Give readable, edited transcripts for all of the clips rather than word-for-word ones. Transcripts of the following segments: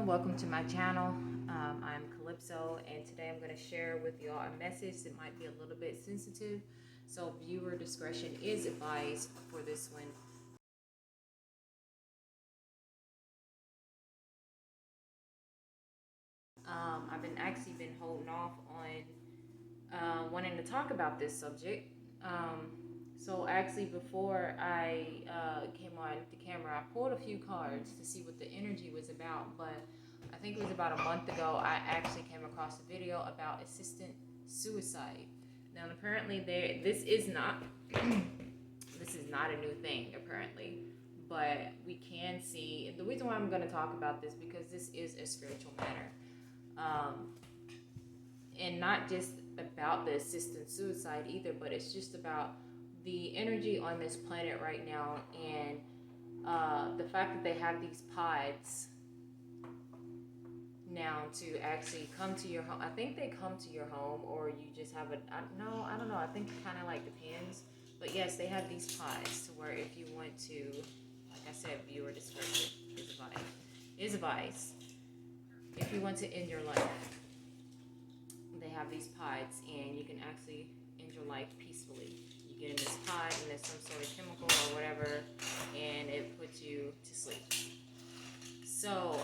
welcome to my channel. I'm Calypso, and today I'm going to share with y'all a message that might be a little bit sensitive, so viewer discretion is advised for this one. I've actually been holding off on wanting to talk about this subject. So actually, before I came on the camera, I pulled a few cards to see what the energy was about. But I think it was about a month ago, I actually came across a video about assisted suicide. Now, apparently, this is not this is not a new thing, apparently. But we can see the reason why I'm going to talk about this because this is a spiritual matter. And not just about the assisted suicide either, but it's just about the energy on this planet right now, and the fact that they have these pods now to actually come to your home. I think they come to your home, or you just have I don't know. I think it kind of like depends. But yes, they have these pods to where if you want to, like I said, viewer discretion is advice. If you want to end your life, they have these pods, and you can actually end your life peacefully. You get in this pod, and there's some sort of chemical or whatever, and it puts you to sleep. So,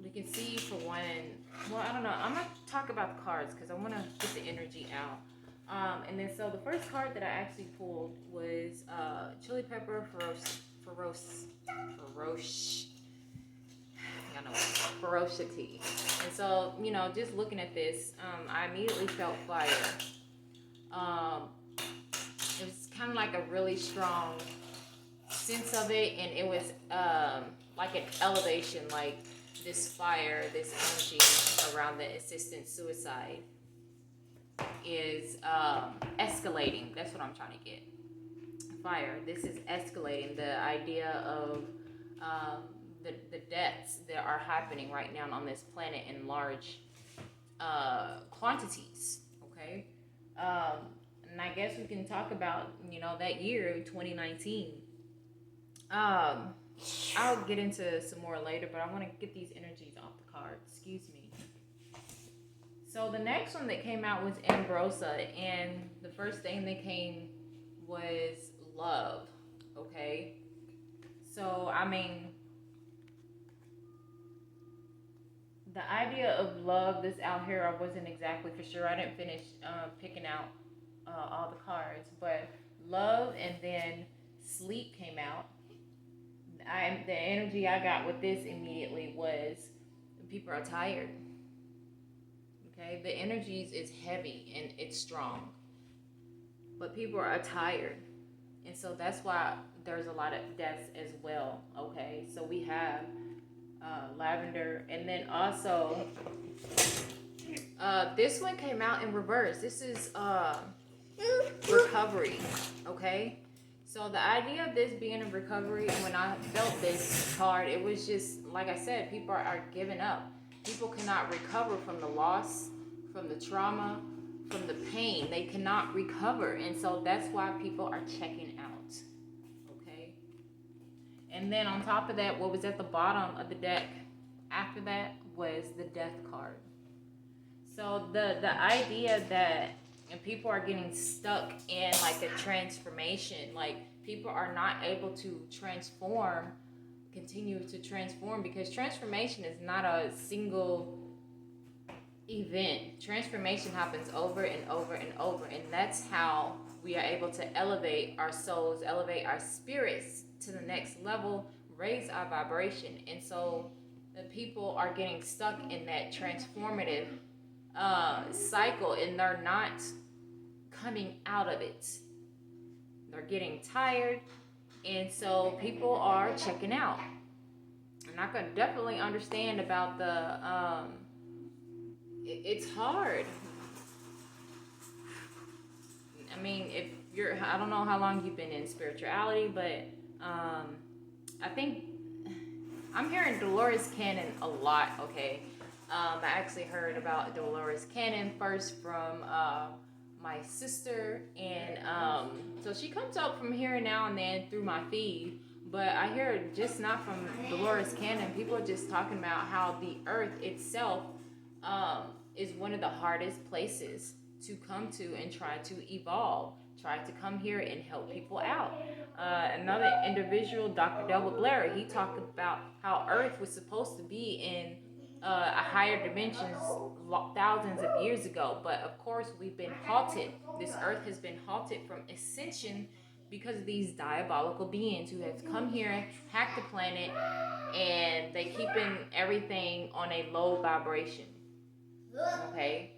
we can see for one, well, I don't know. I'm going to talk about the cards because I want to get the energy out. And then, so the first card that I actually pulled was Chili Pepper Ferocity. And so, just looking at this, I immediately felt fire. It was kind of like a really strong sense of it, and it was like an elevation, like this fire, this energy around the assisted suicide is escalating. That's what I'm trying to get. Fire. This is escalating. The idea of the deaths that are happening right now on this planet in large quantities. Okay. And I guess we can talk about that year 2019. I'll get into some more later, but I want to get these energies off the card. Excuse me. So the next one that came out was Ambrosia, and the first thing that came was love. Okay. So, I mean, the idea of love this out here, I wasn't exactly for sure. I didn't finish picking out all the cards, but love and then sleep came out. The energy I got with this immediately was people are tired. Okay, the energies is heavy and it's strong, but people are tired, and so that's why there's a lot of deaths as well. Okay, so we have lavender, and then also this one came out in reverse. This is recovery. Okay, so the idea of this being a recovery, and when I felt this card, it was just like I said, people are giving up. People cannot recover from the loss, from the trauma, from the pain. They cannot recover, and so that's why people are checking out. Okay, and then on top of that, what was at the bottom of the deck after that was the death card. So the idea that people are getting stuck in like a transformation, like people are not able to continue to transform, because transformation is not a single event. Transformation happens over and over and over, and that's how we are able to elevate our souls, elevate our spirits to the next level, raise our vibration. And so the people are getting stuck in that transformative cycle, and they're not coming out of it. They're getting tired, and so people are checking out. And I can definitely understand about the it's hard. I mean, if you're, I don't know how long you've been in spirituality, but I think I'm hearing Dolores Cannon a lot. Okay, I actually heard about Dolores Cannon first from my sister, and so she comes up from here now and then through my feed. But I hear just not from Dolores Cannon. People are just talking about how the earth itself is one of the hardest places to come to and try to evolve, try to come here and help people out. Another individual, Dr. Delbert Blair, he talked about how Earth was supposed to be in a higher dimensions thousands of years ago, but of course we've been halted. This Earth has been halted from ascension because of these diabolical beings who have come here, hacked the planet, and they keeping everything on a low vibration. Okay,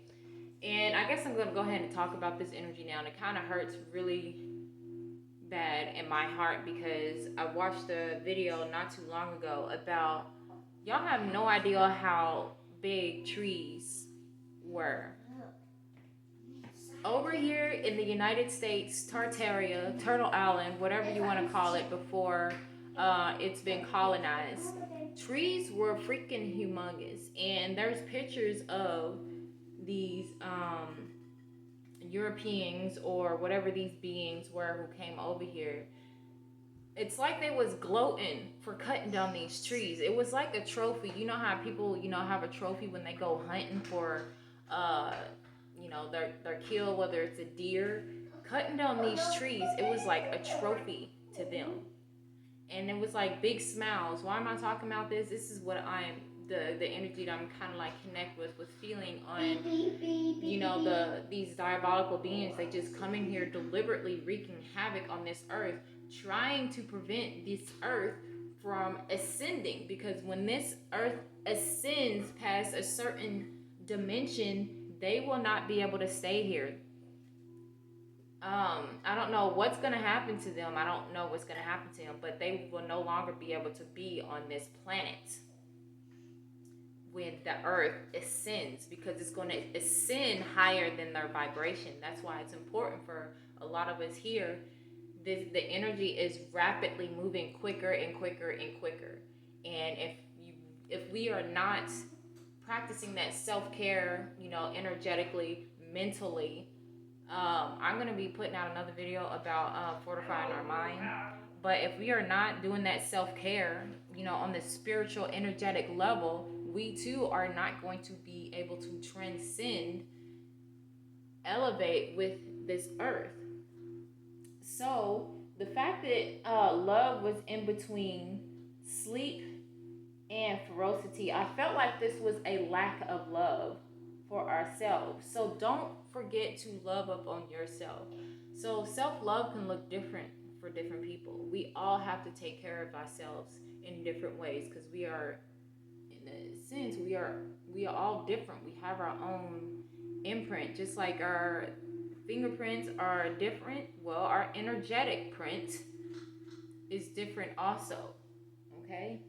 and I guess I'm gonna go ahead and talk about this energy now, and it kind of hurts really bad in my heart because I watched a video not too long ago about, y'all have no idea how big trees were. Over here in the United States, Tartaria, Turtle Island, whatever you want to call it, before it's been colonized, trees were freaking humongous. And there's pictures of these Europeans or whatever these beings were who came over here. It's like they was gloating for cutting down these trees. It was like a trophy. You know how people, have a trophy when they go hunting for, their kill, whether it's a deer. Cutting down these trees, it was like a trophy to them. And it was like big smiles. Why am I talking about this? This is what the energy that I'm kind of like connect with feeling on, these diabolical beings. They just come in here deliberately wreaking havoc on this earth, trying to prevent this earth from ascending, because when this earth ascends past a certain dimension, they will not be able to stay here. I don't know what's going to happen to them. I don't know what's going to happen to them, but they will no longer be able to be on this planet when the earth ascends, because it's going to ascend higher than their vibration. That's why it's important for a lot of us here. The energy is rapidly moving quicker and quicker and quicker. And if we are not practicing that self-care, energetically, mentally, I'm going to be putting out another video about fortifying our mind. But if we are not doing that self-care, on the spiritual, energetic level, we too are not going to be able to transcend, elevate with this earth. So the fact that love was in between sleep and ferocity, I felt like this was a lack of love for ourselves. So don't forget to love up on yourself. So self-love can look different for different people. We all have to take care of ourselves in different ways, because we are, in a sense, we are all different. We have our own imprint, just like our fingerprints are different. Well, our energetic print is different also. Okay?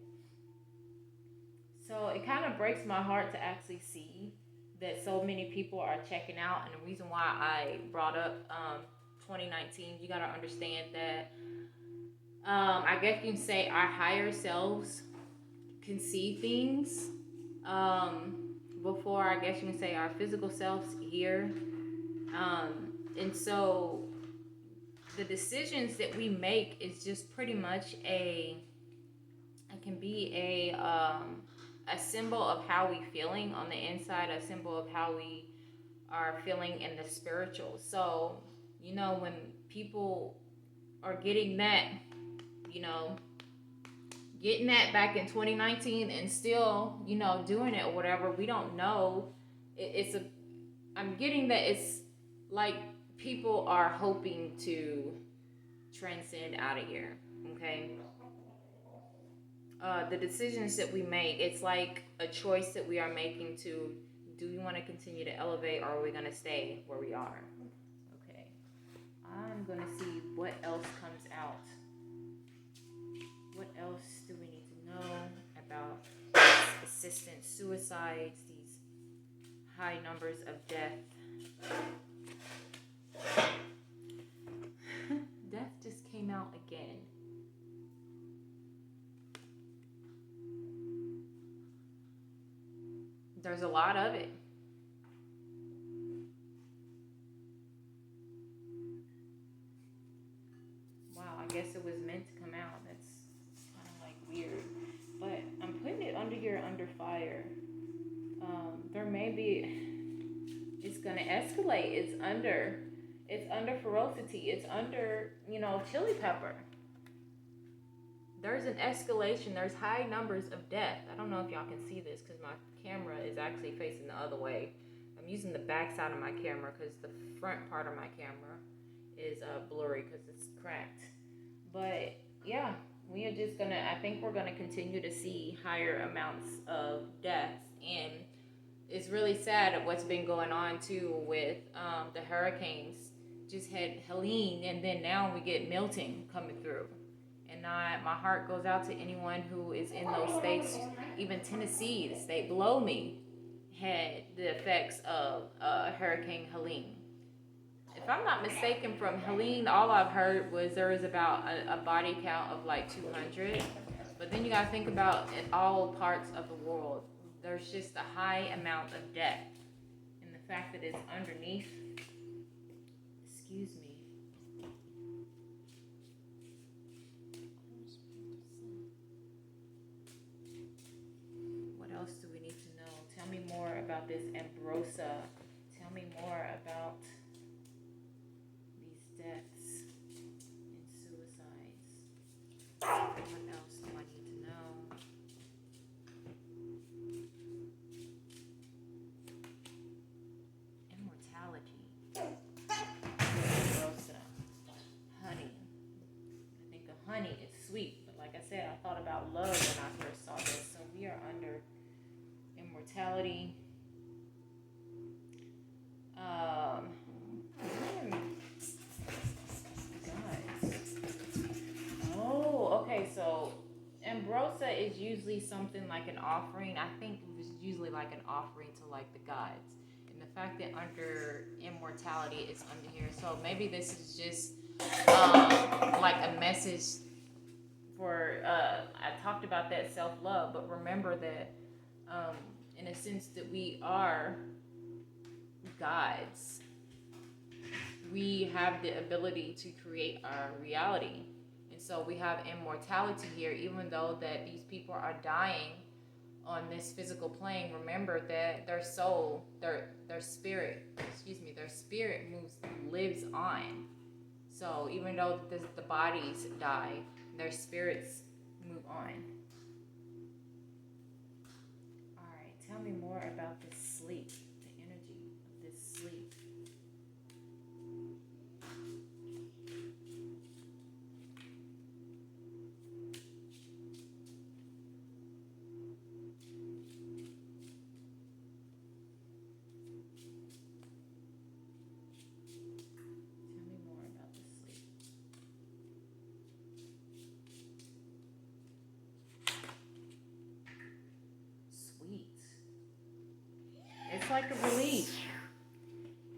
So it kind of breaks my heart to actually see that so many people are checking out. And the reason why I brought up 2019, you got to understand that I guess you can say our higher selves can see things before, I guess you can say, our physical selves here. And so the decisions that we make is just pretty much it can be a symbol of how we feeling on the inside, a symbol of how we are feeling in the spiritual. So, when people are getting that, getting that back in 2019 and still, doing it or whatever, we don't know. I'm getting that it's like people are hoping to transcend out of here, okay? The decisions that we make, it's like a choice that we are making to, do we want to continue to elevate, or are we going to stay where we are? Okay. I'm going to see what else comes out. What else do we need to know about assistant suicides, these high numbers of death? Death just came out again. There's a lot of it. maybe it's gonna escalate. It's under ferocity. It's under, chili pepper. There's an escalation. There's high numbers of death. I don't know if y'all can see this because my camera is actually facing the other way. I'm using the back side of my camera because the front part of my camera is blurry because it's cracked. But yeah, we are just gonna, I think we're gonna continue to see higher amounts of deaths. And it's really sad at what's been going on too with the hurricanes. Just had Helene, and then now we get Milton coming through. And my heart goes out to anyone who is in those states. Even Tennessee, the state below me, had the effects of Hurricane Helene. If I'm not mistaken, from Helene, all I've heard was there was about a body count of like 200. But then you gotta think about in all parts of the world, there's just a high amount of death. And the fact that it's underneath, excuse me. What else do we need to know? Tell me more about this Ambrosia. Tell me more about these deaths and suicides. What else do I need to know? Immortality. Ambrosia. Honey. I think of honey, it's sweet, but like I said, I thought about love when I first saw this. So we are under immortality. Oh, okay. So ambrosia is usually something like an offering. I think it was usually like an offering to like the gods. And the fact that under immortality it's under here. So maybe this is just like a message for I talked about that self-love, but remember that in a sense that we are gods. We have the ability to create our reality. And so we have immortality here, even though that these people are dying on this physical plane. Remember that their soul, their spirit, their spirit lives on. So even though the bodies die, their spirits move on. All right, tell me more about this sleep, the energy of this sleep. It's like a relief.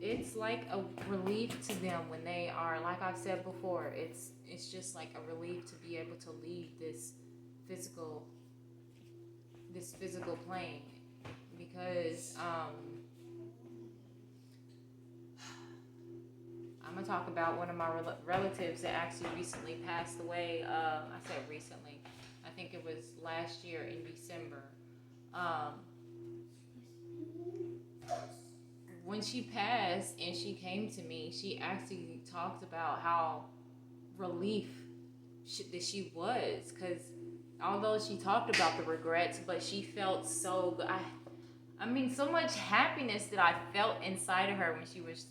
It's like a relief to them when they are, like I've said before, it's just like a relief to be able to leave this physical plane, because I'm gonna talk about one of my relatives that actually recently passed away. I said recently, I think it was last year in December. When she passed and she came to me, she actually talked about how relief that she was, because although she talked about the regrets, but she felt so good. I mean, so much happiness that I felt inside of her when she was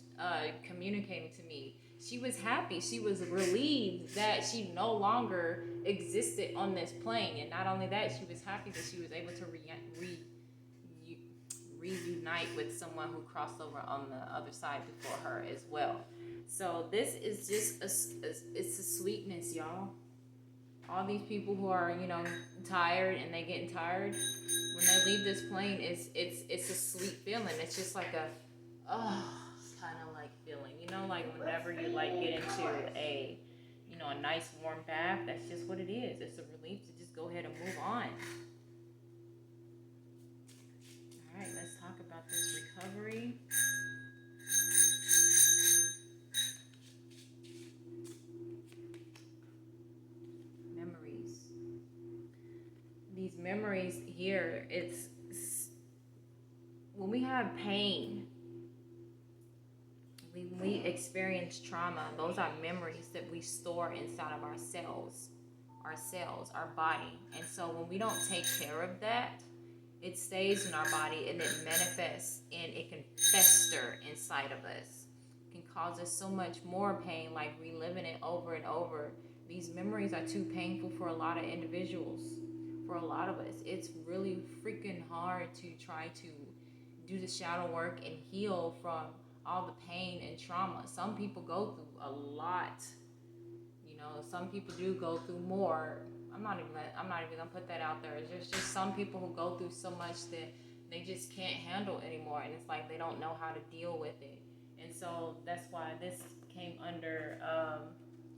communicating to me. She was happy. She was relieved that she no longer existed on this plane. And not only that, she was happy that she was able to reunite with someone who crossed over on the other side before her as well. So this is just it's a sweetness, y'all. All these people who are, tired, and they getting tired, when they leave this plane, it's a sweet feeling. It's just like a kind of like feeling, like whenever you like get into a a nice warm bath. That's just what it is. It's a relief to just go ahead and move on. All right, let's talk about this recovery. These memories here, when we have pain, when we experience trauma, those are memories that we store inside of our body. And so when we don't take care of that, it stays in our body and it manifests and it can fester inside of us. It can cause us so much more pain, like reliving it over and over. These memories are too painful for a lot of individuals. For a lot of us, it's really freaking hard to try to do the shadow work and heal from all the pain and trauma. Some people go through a lot. You know, some people do go through more. I'm not even gonna put that out there. There's just some people who go through so much that they just can't handle anymore, and it's like they don't know how to deal with it. And so that's why this came under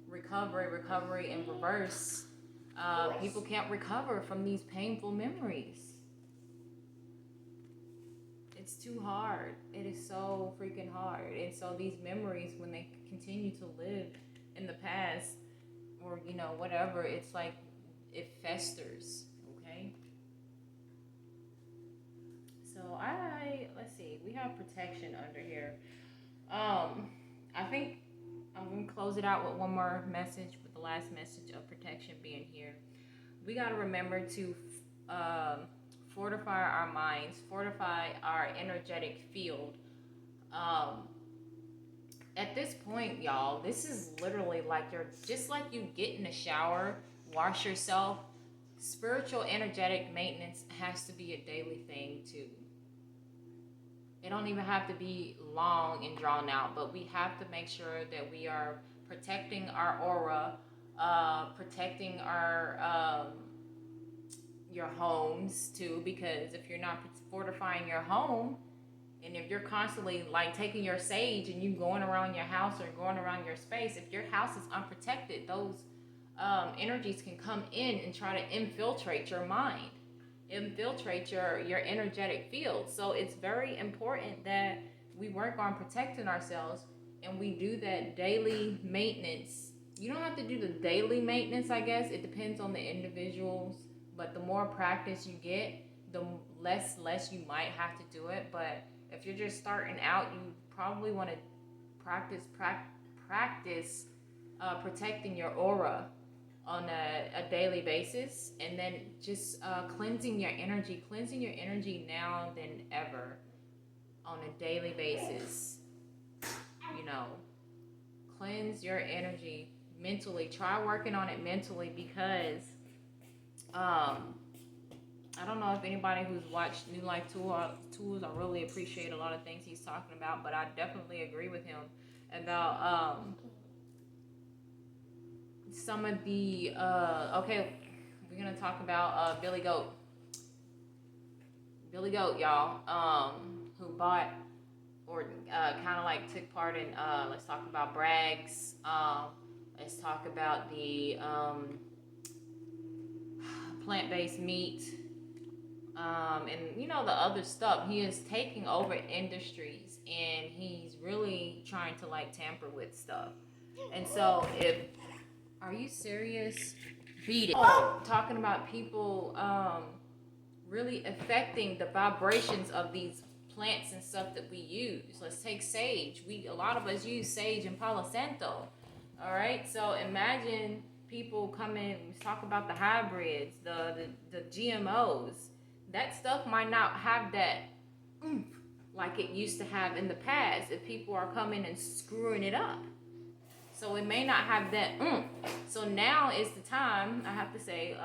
recovery in reverse. People can't recover from these painful memories. It's too hard. It is so freaking hard. And so these memories, when they continue to live in the past, or you know, whatever, it's like it festers. Okay. So let's see, we have protection under here. I think I'm gonna close it out with one more message, with the last message of protection being here. We got to remember to fortify our minds, fortify our energetic field. At this point, y'all, this is literally like just like you get in the shower, wash yourself. Spiritual energetic maintenance has to be a daily thing too. It don't even have to be long and drawn out, but we have to make sure that we are protecting our aura, protecting our your homes too, because if you're not fortifying your home, and if you're constantly like taking your sage and you going around your house or going around your space, if your house is unprotected, those energies can come in and try to infiltrate your mind, infiltrate your energetic field. So it's very important that we work on protecting ourselves, and we do that daily maintenance. You don't have to do the daily maintenance, I guess. It depends on the individuals, but the more practice you get, the less you might have to do it. But if you're just starting out, you probably want to practice protecting your aura on a daily basis, and then just cleansing your energy now than ever on a daily basis. You know, cleanse your energy mentally. Try working on it mentally, because I don't know if anybody who's watched New Life Tools, I really appreciate a lot of things he's talking about, but I definitely agree with him about some of the okay, we're gonna talk about Billy Goat, y'all, who bought or kind of like took part in let's talk about Bragg's, let's talk about the plant-based meat, and you know, the other stuff. He is taking over industries, and he's really trying to like tamper with stuff. And so are you serious? Beat it. Talking about people really affecting the vibrations of these plants and stuff that we use. Let's take sage. A lot of us use sage and Palo Santo. All right. So imagine people come in. We talk about the hybrids, the GMOs. That stuff might not have that oomph like it used to have in the past if people are coming and screwing it up. So it may not have that oomph. So now is the time, I have to say,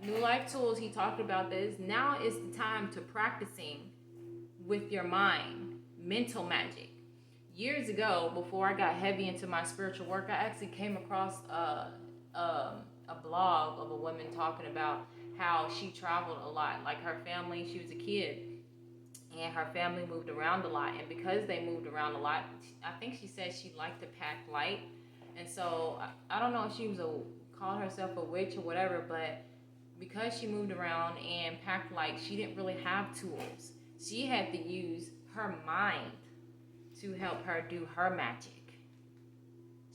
New Life Tools, he talked about this. Now is the time to practicing with your mind, mental magic. Years ago, before I got heavy into my spiritual work, I actually came across a blog of a woman talking about how she traveled a lot. Like her family, she was a kid, and her family moved around a lot. And because they moved around a lot, I think she said she liked to pack light. And so I don't know if she was called herself a witch or whatever, but because she moved around and packed light, she didn't really have tools. She had to use her mind to help her do her magic.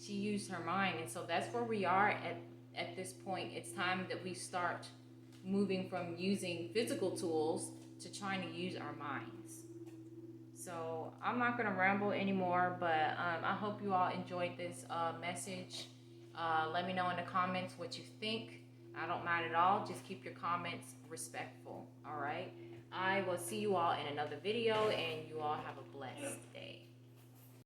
She used her mind. And so that's where we are at this point. It's time that we start moving from using physical tools to trying to use our minds. So I'm not gonna ramble anymore, but I hope you all enjoyed this message. Let me know in the comments what you think. I don't mind at all. Just keep your comments respectful. All right. I will see you all in another video, and you all have a blessed day.